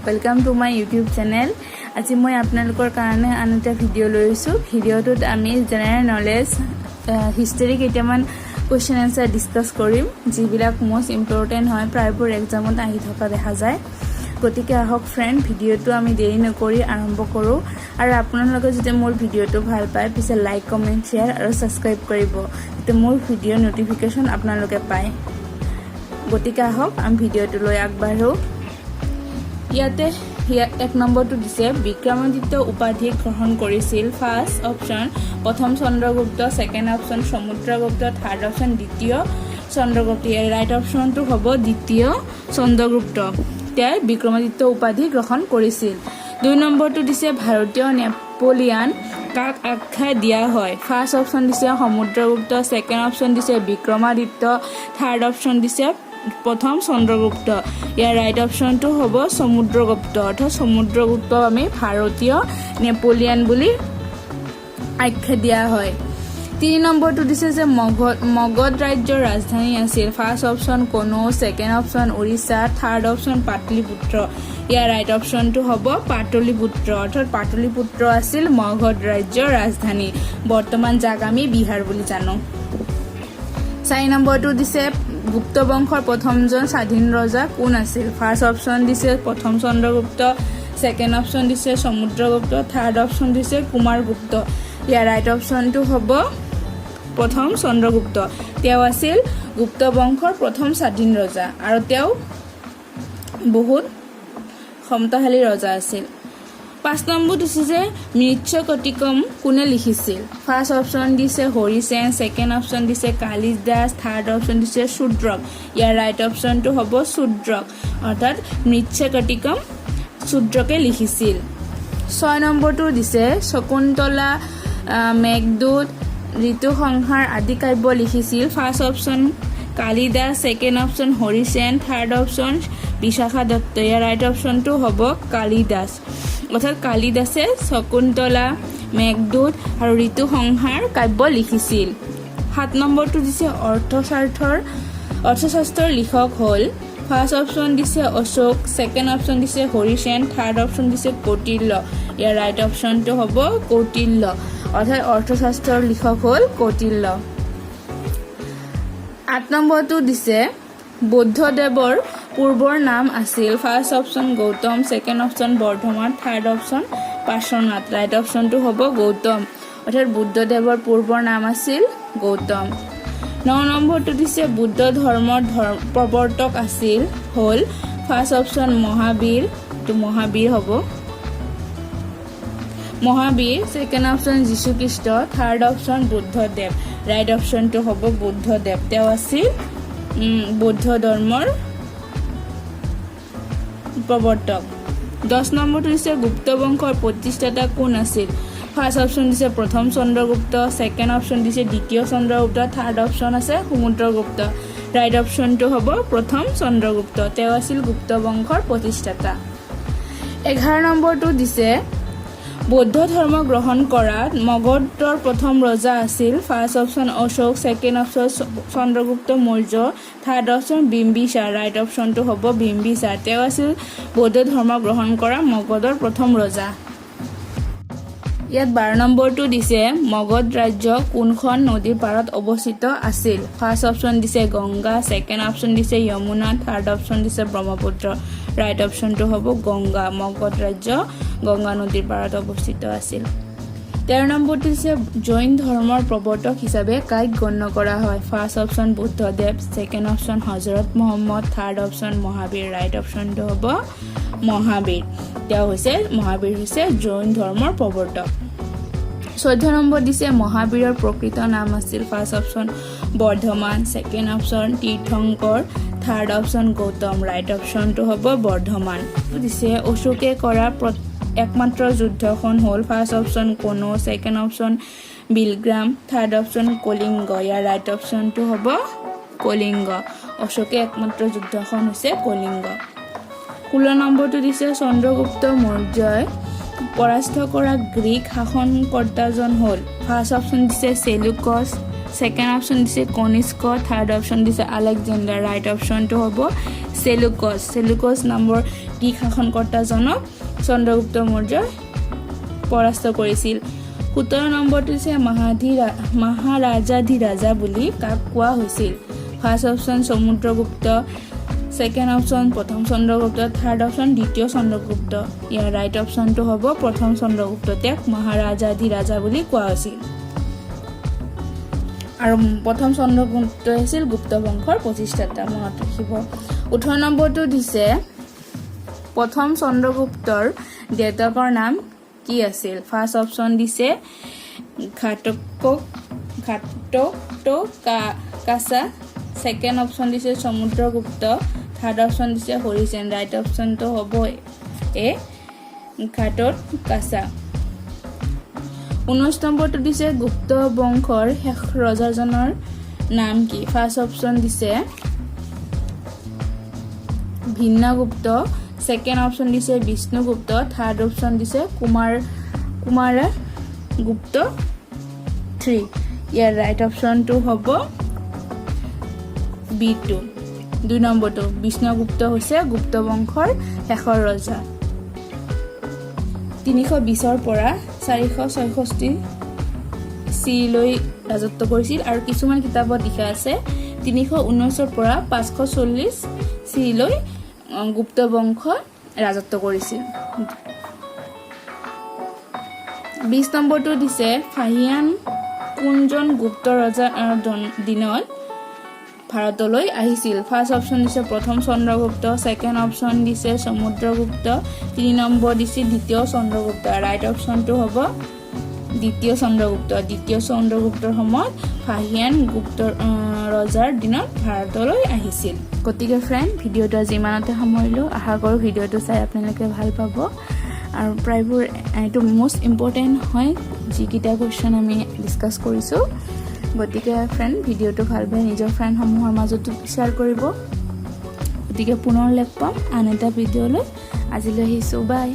Welcome to my YouTube channel. আজি মই আপোনালোকৰ কাৰণে আন এটা ভিডিঅ' লৈ আহিছোঁ। ভিডিঅ'টোত আমি জেনেৰেল নলেজ হিষ্টৰী কেইটামান কুৱেশ্যন এনসাৰ ডিসকাস কৰিম যিবিলাক মোস্ট ইম্পৰ্টেন্ট হয় প্ৰায়বোৰ এক্সামত আহি থকা দেখা যায়। গতিকে আহক ফ্ৰেণ্ড ভিডিঅ'টো আমি দেৰি নকৰি আৰম্ভ কৰোঁ আৰু আপোনালোকে যদি মোৰ ভিডিঅ'টো ভাল পায় পিছে লাইক কমেন্ট শেয়াৰ আৰু সাবস্ক্ৰাইব কৰিব যাতে মোৰ ভিডিঅ'ৰ নটিফিকেশন আপোনালোকে পায়। গতিকে আহক আমি ভিডিঅ'টো লৈ আগবাঢ়ো। ইয়াতে এক নম্বৰটো দিছে বিক্ৰমাদিত্য উপাধি গ্ৰহণ কৰিছিল। ফাৰ্ষ্ট অপশন প্ৰথম Chandragupta, second option Samudragupta, third option দ্বিতীয় চন্দ্ৰগুপ্ত। ৰাইট অপশনটো হ'ব দ্বিতীয় চন্দ্ৰগুপ্ত। তেওঁ বিক্ৰমাদিত্য উপাধি গ্ৰহণ কৰিছিল। 2 নম্বৰটো দিছে ভাৰতীয় নেপোলিয়ান কাক আখ্যা দিয়া হয়। ফাৰ্ষ্ট অপশন দিছে সমুদ্ৰগুপ্ত, সেকেন্ড অপশন দিছে বিক্ৰমাদিত্য, থাৰ্ড অপশন দিছে প্ৰথম চন্দ্ৰগুপ্ত। ইয়াৰ ৰাইট অপশনটো হ'ব সমুদ্ৰগুপ্ত। অৰ্থাৎ সমুদ্ৰগুপ্ত আমি ভাৰতীয় নেপোলিয়ান বুলি আখ্যা দিয়া হয়। 3 নম্বৰটো দিছে যে মগধ ৰাজ্যৰ ৰাজধানী আছিল। ফাৰ্ষ্ট অপশন কোনো, second option Orissa, third option Pataliputra. ইয়াৰ ৰাইট অপশনটো হ'ব পাটলিপুত্ৰ। অৰ্থাৎ পাটলিপুত্ৰ আছিল মগধ ৰাজ্যৰ ৰাজধানী। বৰ্তমান যাক আমি বিহাৰ বুলি জানো। 4 নম্বৰটো দিছে গুপ্ত বংশৰ প্ৰথমজন স্বাধীন ৰজা কোন আছিল। ফাৰ্ষ্ট অপশন দিছে প্ৰথম চন্দ্ৰগুপ্ত, সেকেন্ড অপশন দিছে সমুদ্ৰগুপ্ত, থাৰ্ড অপশন দিছে কুমাৰগুপ্ত। ইয়াৰ ৰাইট অপশনটো হ'ব প্ৰথম চন্দ্ৰগুপ্ত। তেওঁ আছিল গুপ্ত বংশৰ প্ৰথম স্বাধীন ৰজা আৰু তেওঁ বহুত ক্ষমতাশালী ৰজা আছিল। 5 নম্বৰ দিছে যে মৃচ্ছকটিকম কোনে লিখিছিল। ফাৰ্ষ্ট অপশন দিছে হৰিসেন, সেকেন্ড অপশন দিছে কালিদাস, থাৰ্ড অপশন দিছে শূদ্ৰক। ইয়াৰ ৰাইট অপশনটো হ'ব শূদ্ৰক। অৰ্থাৎ মৃচ্ছকটিকম শূদ্ৰকে লিখিছিল। 6 নম্বৰটো দিছে শকুন্তলা, মেঘদূত, ঋতু সংহাৰ আদি কাব্য লিখিছিল। First option Kalidas, second option Harisen, third option Vishakha Datta. ইয়াৰ ৰাইট অপশনটো হ'ব কালিদাস। অৰ্থাৎ কালিদাসে শকুন্তলা, মেঘদূত আৰু ঋতু সংহাৰ কাব্য লিখিছিল। 7 নম্বৰটো দিছে অৰ্থশাস্ত্ৰৰ লিখক হ'ল। ফাৰ্ষ্ট অপশন দিছে অশোক, সেকেন্ড অপশন দিছে হৰিসেন, থাৰ্ড অপশন দিছে কৌটিল্য। ইয়াৰ ৰাইট অপশনটো হ'ব কৌটিল্য। অৰ্থাৎ অৰ্থশাস্ত্ৰৰ লিখক হ'ল কৌটিল্য। 8 নম্বৰটো দিছে বৌদ্ধদেৱৰ পূৰ্বৰ নাম আছিল। First option Gautam, second option Vardhaman, third option Parshvanath. Right অপশনটো হ'ব গৌতম। অৰ্থাৎ বুদ্ধদেৱৰ পূৰ্বৰ নাম আছিল গৌতম। 9 নম্বৰটো দিছে বুদ্ধ ধৰ্মৰ প্ৰৱৰ্তক আছিল হ'ল। ফাৰ্ষ্ট অপশন মহাবীৰ, এইটো মহাবীৰ হ'ব Mahavir, second option Jesus Christ, third option Buddhadev. Right অপশনটো হ'ব বুদ্ধদেৱ। তেওঁ আছিল বৌদ্ধ ধৰ্মৰ প্ৰৱৰ্তক। 10 নম্বৰটো দিছে গুপ্ত বংশৰ প্ৰতিষ্ঠাতা কোন আছিল। ফাৰ্ষ্ট অপশন দিছে প্ৰথম চন্দ্ৰগুপ্ত, সেকেন্ড অপশন দিছে দ্বিতীয় চন্দ্ৰগুপ্ত, থাৰ্ড অপশন আছে সমুদ্ৰগুপ্ত। ৰাইট অপশনটো হ'ব প্ৰথম চন্দ্ৰগুপ্ত। তেওঁ আছিল গুপ্ত বংশৰ প্ৰতিষ্ঠাতা। 11 নম্বৰটো দিছে বৌদ্ধ ধৰ্ম গ্ৰহণ কৰা মগধৰ প্ৰথম ৰজা আছিল। First option Ashok, second option Chandragupta Maurya, third option Bimbisar. Right অপশনটো হ'ব বিম্বিসাৰ। তেওঁ আছিল বৌদ্ধ ধৰ্ম গ্ৰহণ কৰা মগধৰ প্ৰথম ৰজা। ইয়াত 12 নম্বৰটো দিছে মগধ ৰাজ্য কোনখন নদীৰ পাৰত অৱস্থিত আছিল। ফাৰ্ষ্ট অপশন দিছে গংগা, সেকেন্ড অপশন দিছে যমুনা, থাৰ্ড অপশন দিছে ব্ৰহ্মপুত্ৰ। ৰাইট অপশনটো হ'ব গংগা। মগধ ৰাজ্য গংগা নদীৰ পাৰত অৱস্থিত আছিল। 13 নম্বৰটো দিছে জৈন ধৰ্মৰ প্ৰৱৰ্তক হিচাপে কাক গণ্য কৰা হয়। First option Buddhadev, second option Hazrat Mohammed, third option Mahavir. Right অপশনটো হ'ব মহাবীৰ। মহাবীৰ হৈছে জৈন ধৰ্মৰ প্ৰৱৰ্তক। 14 নম্বৰ দিছে মহাবীৰৰ প্ৰকৃত নাম আছিল। First option Vardhaman, second option Tirthankar, third option Gautam. Right অপশনটো হ'ব বৰ্ধমান। দিছে অশোকে কৰা একমাত্ৰ যুদ্ধখন হ'ল। ফাৰ্ষ্ট অপশন কোনো, second option Bilgram, third option Kalinga. ইয়াৰ ৰাইট অপশনটো হ'ব কলিংগ। অশোকে একমাত্ৰ যুদ্ধখন হৈছে কলিংগ। 16 নম্বৰটো দিছে চন্দ্ৰগুপ্ত মৌৰ্যই পৰাস্ত কৰা গ্ৰীক শাসনকৰ্তাজন হ'ল। ফাৰ্ষ্ট অপশন দিছে চেলুকছ, সেকেন্ড অপশন দিছে কনিষ্ক, থাৰ্ড অপশন দিছে আলেকজেণ্ডাৰ। ৰাইট অপশনটো হ'ব চেলুকছ নামৰ গ্ৰীক শাসনকৰ্তাজনক চন্দ্ৰগুপ্ত মৌৰ্যই পৰাস্ত কৰিছিল। 17 নম্বৰটো হৈছে মহাৰাজাধিৰাজা বুলি কাক কোৱা হৈছিল? First option Samudragupta, second option প্ৰথম চন্দ্ৰগুপ্ত, থাৰ্ড অপশ্যন দ্বিতীয় চন্দ্ৰগুপ্ত। ইয়াৰ ৰাইট অপশ্যনটো হ'ব প্ৰথম চন্দ্ৰগুপ্ত। তেওঁক মহাৰাজাধিৰাজা বুলি কোৱা হৈছিল। আৰু প্ৰথম চন্দ্ৰগুপ্ত আছিল গুপ্ত বংশৰ প্ৰতিষ্ঠাতা, মনত ৰাখিব। 18 নম্বৰটো দিছে প্ৰথম চন্দ্ৰগুপ্তৰ দেউতাকৰ নাম কি আছিল? ফাৰ্ষ্ট অপশ্যন দিছে ঘাটকাছা, ছেকেণ্ড অপশ্যন দিছে সমুদ্ৰগুপ্ত, থাৰ্ড অপশ্যন দিছে হৰিচেন। ৰাইট অপশ্যনটো হ'ব এ ঘাটকাছা। 19 নম্বৰটো দিছে গুপ্ত বংশৰ শেষ ৰজাজনৰ নাম কি? ফাৰ্ষ্ট অপশ্যন দিছে ভিন্নগুপ্ত, ছেকেণ্ড অপশ্যন দিছে বিষ্ণুগুপ্ত, থাৰ্ড অপশ্যন দিছে কুমাৰগুপ্ত 3। ইয়াৰ ৰাইট অপশ্যনটো হ'ব B2। 2 নম্বৰটো বিষ্ণুগুপ্ত হৈছে গুপ্ত বংশৰ শেষৰ ৰজা। 320ৰ পৰা 466 চিলৈ ৰাজত্ব কৰিছিল। আৰু কিছুমান কিতাপত লিখা আছে 319ৰ পৰা 540 চিলৈ গুপ্ত বংশ ৰাজত্ব কৰিছিল। 20 নম্বৰটো দিছে ফাহিয়ান কোনজন গুপ্ত ৰজাৰ দিনত ভাৰতলৈ আহিছিল? ফাৰ্ষ্ট অপশ্যন দিছে প্ৰথম চন্দ্ৰগুপ্ত, ছেকেণ্ড অপশ্যন দিছে সমুদ্ৰগুপ্ত, 3 নম্বৰ দিছে দ্বিতীয় চন্দ্ৰগুপ্ত। ৰাইট অপশ্যনটো হ'ব দ্বিতীয় চন্দ্ৰগুপ্ত। দ্বিতীয় চন্দ্ৰগুপ্তৰ সময়ত ফাহিয়ান গুপ্ত ৰজাৰ দিনত ভাৰতলৈ আহিছিল। গতিকে ফ্ৰেণ্ড, ভিডিঅ'টো আজি ইমানতে সামৰিলোঁ। আশা কৰোঁ ভিডিঅ'টো চাই আপোনালোকে ভাল পাব। আৰু প্ৰায়বোৰ এইটো মষ্ট ইম্পৰ্টেণ্ট হয় যিকেইটা কুৱেশ্যন আমি ডিছকাছ কৰিছোঁ। গতিকে ফ্ৰেণ্ড, ভিডিঅ'টো ভাল পাই নিজৰ ফ্ৰেণ্ডসমূহৰ মাজতো শ্বেয়াৰ কৰিব। গতিকে পুনৰ লগ পাম আন এটা ভিডিঅ'লৈ। আজিলৈ আহিছোঁ, বাই।